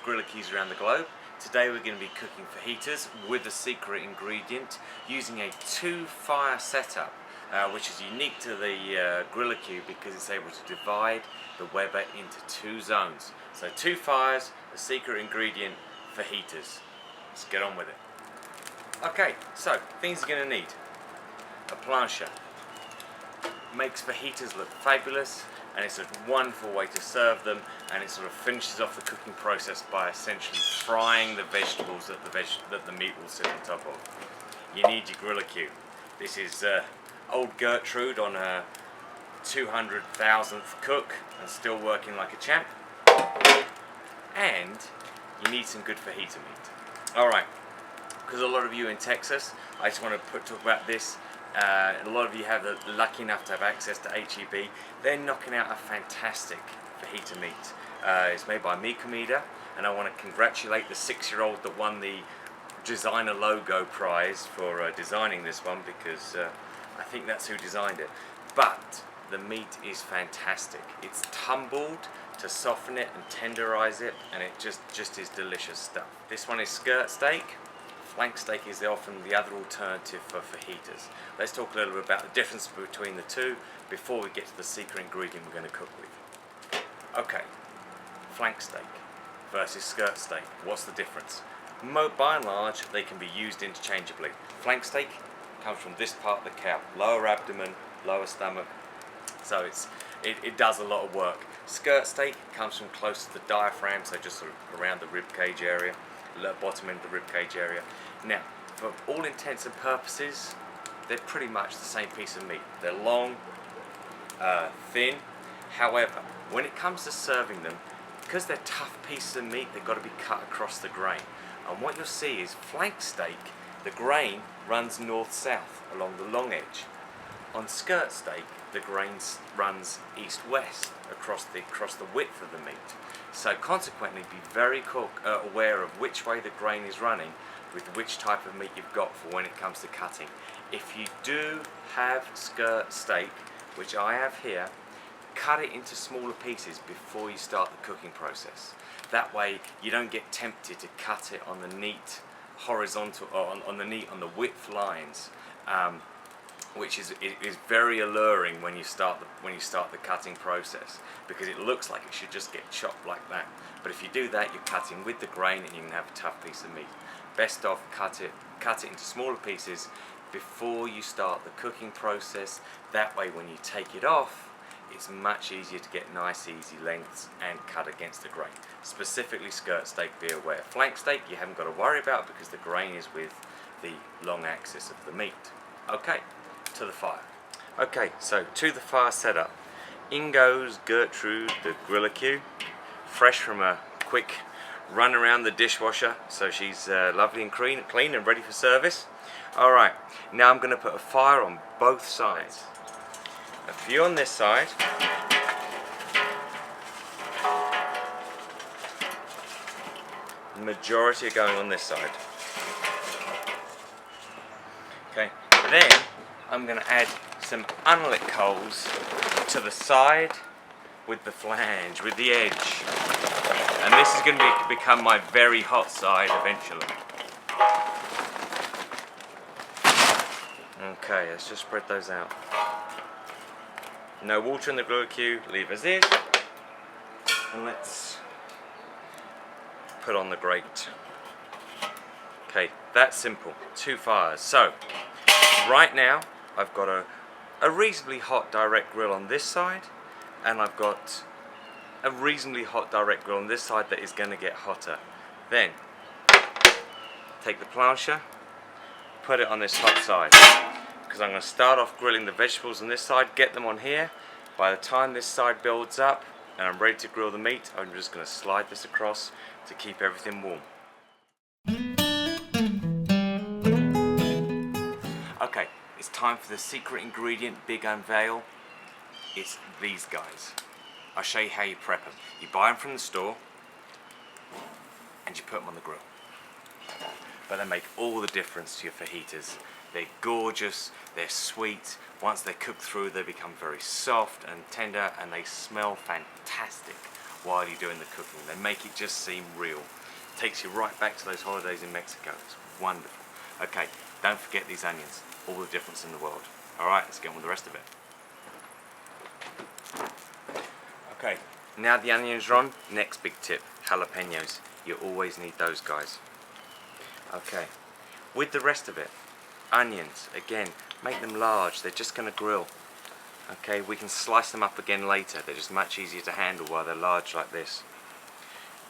grillikies around the globe. Today we're going to be cooking fajitas with a secret ingredient using a 2-fire setup, which is unique to the grillikey because it's able to divide the Weber into 2 zones. So 2 fires, the secret ingredient, fajitas. Let's get on with it. Okay, so things you're going to need. A plancha. Makes fajitas look fabulous, and it's a wonderful way to serve them, and it sort of finishes off the cooking process by essentially frying the vegetables that the meat will sit on top of. You need your grillikey. This is old Gertrude on her 200,000th cook and still working like a champ. And you need some good fajita meat. Alright, because a lot of you in Texas, I just want to talk about this. A lot of you have lucky enough to have access to HEB. They're knocking out a fantastic fajita meat. It's made by Mi Comida, and I want to congratulate the 6-year-old that won the designer logo prize for designing this one, because I think that's who designed it. But the meat is fantastic. It's tumbled to soften it and tenderize it, and it just is delicious stuff. This one is skirt steak. Flank steak is often the other alternative for fajitas. Let's talk a little bit about the difference between the two before we get to the secret ingredient we're going to cook with. Okay, flank steak versus skirt steak. What's the difference? By and large, they can be used interchangeably. Flank steak comes from this part of the cow, lower abdomen, lower stomach, so it does a lot of work. Skirt steak comes from close to the diaphragm, so just sort of around the rib cage area, the bottom end of the rib cage area. Now, for all intents and purposes, they're pretty much the same piece of meat. They're long, thin. However, when it comes to serving them, because they're tough pieces of meat, they've got to be cut across the grain. And what you'll see is flank steak, the grain runs north-south along the long edge. On skirt steak, the grain runs east-west across the width of the meat. So consequently, be very aware of which way the grain is running with which type of meat you've got for when it comes to cutting. If you do have skirt steak, which I have here, cut it into smaller pieces before you start the cooking process. That way you don't get tempted to cut it on the neat horizontal, or on the width lines, which is very alluring when you start the cutting process, because it looks like it should just get chopped like that. But if you do that, you're cutting with the grain and you can have a tough piece of meat. Best off cut it into smaller pieces before you start the cooking process. That way when you take it off, it's much easier to get nice easy lengths and cut against the grain. Specifically skirt steak, be aware. Flank steak you haven't got to worry about because the grain is with the long axis of the meat. Okay, to the fire. Okay, so to the fire setup. In goes Gertrude, the grillikey, fresh from a quick run around the dishwasher, so she's lovely and clean and ready for service. Alright, now I'm going to put a fire on both sides. A few on this side. The majority are going on this side. Okay, then I'm going to add some unlit coals to the side with the flange, with the edge. And this is going to become my very hot side eventually. Okay, let's just spread those out. No water in the grillikey, leave as is. And let's put on the grate. Okay, that's simple. 2 fires. So, right now I've got a reasonably hot direct grill on this side, and I've got a reasonably hot direct grill on this side that is going to get hotter. Then take the plancha, put it on this hot side, because I'm going to start off grilling the vegetables on this side, get them on here. By the time this side builds up and I'm ready to grill the meat, I'm just going to slide this across to keep everything warm. Okay, it's time for the secret ingredient, big unveil. It's these guys. I'll show you how you prep them. You buy them from the store and you put them on the grill. But they make all the difference to your fajitas. They're gorgeous, they're sweet. Once they're cooked through, they become very soft and tender, and they smell fantastic. while you're doing the cooking. They make it just seem real. Takes you right back to those holidays in Mexico. It's wonderful. Okay, don't forget these onions. All the difference in the world. Alright, let's get on with the rest of it. Okay, now the onions are on, next big tip, jalapenos. You always need those guys. Okay, with the rest of it, onions, again, make them large, they're just going to grill. Okay, we can slice them up again later, they're just much easier to handle while they're large like this.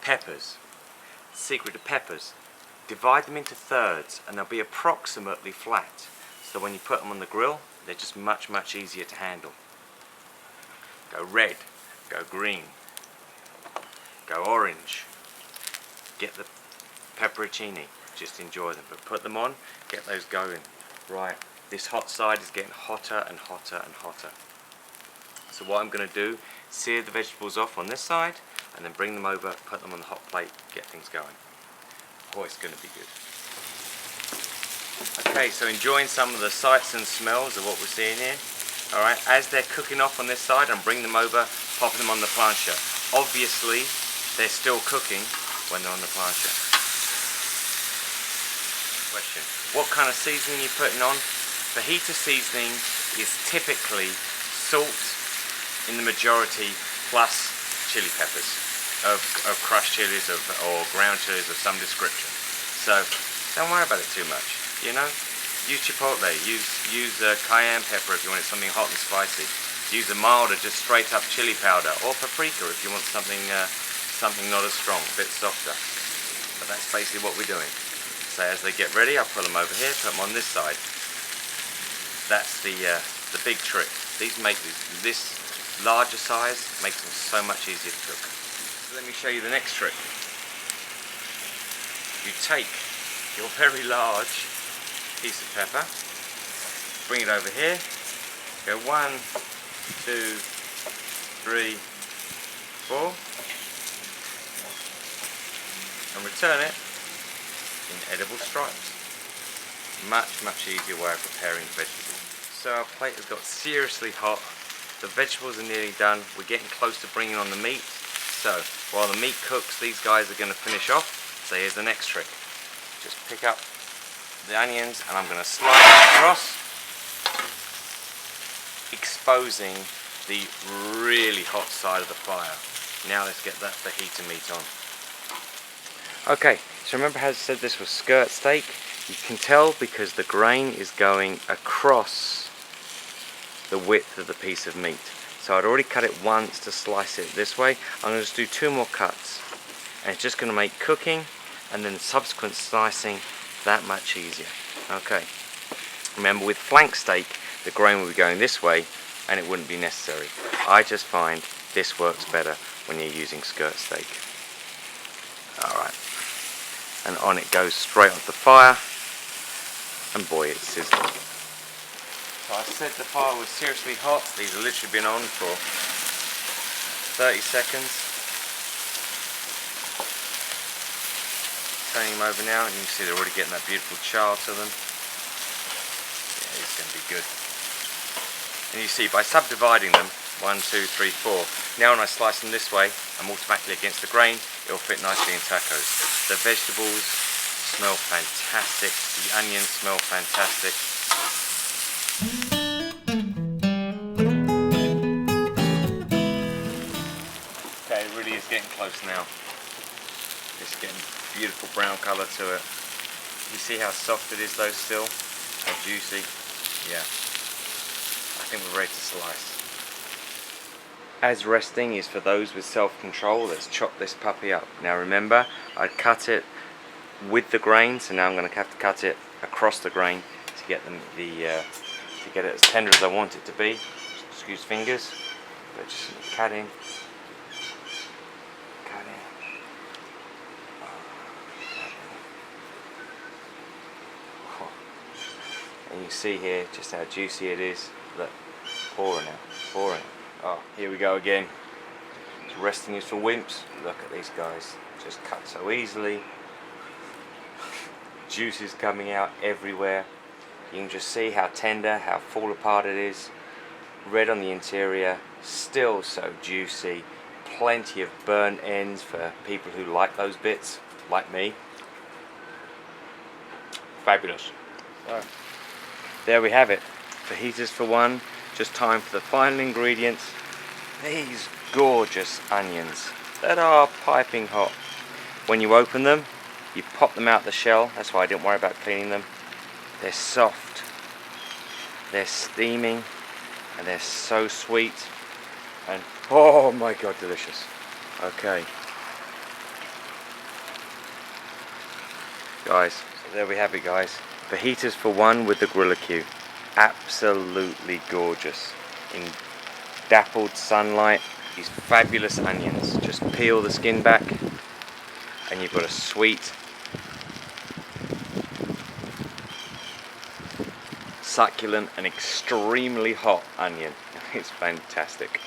Peppers, secret to peppers, divide them into thirds and they'll be approximately flat. So when you put them on the grill, they're just much easier to handle. Go red, go green, go orange. Get the pepperoncini, just enjoy them, but put them on, get those going. Right, this hot side is getting hotter and hotter and hotter. So what I'm going to do, sear the vegetables off on this side and then bring them over, put them on the hot plate, get things going. Oh, it's going to be good. Okay, so enjoying some of the sights and smells of what we're seeing here. Alright, as they're cooking off on this side, I'm bringing them over, pop them on the plancha. Obviously, they're still cooking when they're on the plancha. Question, what kind of seasoning are you putting on? Fajita seasoning is typically salt in the majority plus chili peppers of crushed chilies or ground chilies of some description. So don't worry about it too much, you know. Use chipotle, use cayenne pepper if you want something hot and spicy. Use a milder, just straight up chili powder, or paprika if you want something not as strong, a bit softer. But that's basically what we're doing. So as they get ready, I'll put them over here, put them on this side. That's the big trick. These make this larger size makes them so much easier to cook. So let me show you the next trick. You take your very large piece of pepper, bring it over here, go 1, 2, 3, 4, and return it in edible stripes. Much easier way of preparing vegetables. So our plate has got seriously hot, the vegetables are nearly done, we're getting close to bringing on the meat. So while the meat cooks, these guys are going to finish off. So here's the next trick. Just pick up the onions and I'm going to slide it across, exposing the really hot side of the fire. Now let's get that fajita meat on. Okay, so remember how I said this was skirt steak? You can tell because the grain is going across the width of the piece of meat. So I'd already cut it once to slice it this way. I'm going to just do 2 more cuts. And it's just going to make cooking and then subsequent slicing that much easier. Okay. Remember, with flank steak, the grain will be going this way and it wouldn't be necessary. I just find this works better when you're using skirt steak. Alright. And on it goes straight onto the fire. And boy, it's sizzling. So I said the fire was seriously hot. These have literally been on for 30 seconds. Turning them over now, and you can see they're already getting that beautiful char to them. Yeah, it's going to be good. And you see, by subdividing them, 1, 2, 3, 4, now when I slice them this way, I'm automatically against the grain, it'll fit nicely in tacos. The vegetables smell fantastic, the onions smell fantastic. Okay, it really is getting close now. It's getting beautiful brown colour to it. You see how soft it is though still? How juicy? Yeah. I think we're ready to slice. As resting is for those with self-control, let's chop this puppy up. Now remember, I cut it with the grain, so now I'm going to have to cut it across the grain to get to get it as tender as I want it to be. Excuse fingers, but just cutting. And you see here just how juicy it is. Look, pouring out, pouring. Oh, here we go again. It's resting is for wimps. Look at these guys, just cut so easily. Juice is coming out everywhere. You can just see how tender, how fall apart it is. Red on the interior, still so juicy. plenty of burnt ends for people who like those bits, like me. Fabulous. So, there we have it. Fajitas for one. Just time for the final ingredients. These gorgeous onions that are piping hot. When you open them, you pop them out the shell. That's why I didn't worry about cleaning them. They're soft, they're steaming, and they're so sweet. And oh my god, delicious. Okay. Guys, so there we have it, guys. Fajitas for one with the Gorilla Q. Absolutely gorgeous. In dappled sunlight, these fabulous onions. Just peel the skin back, and you've got a sweet, succulent, and extremely hot onion. It's fantastic.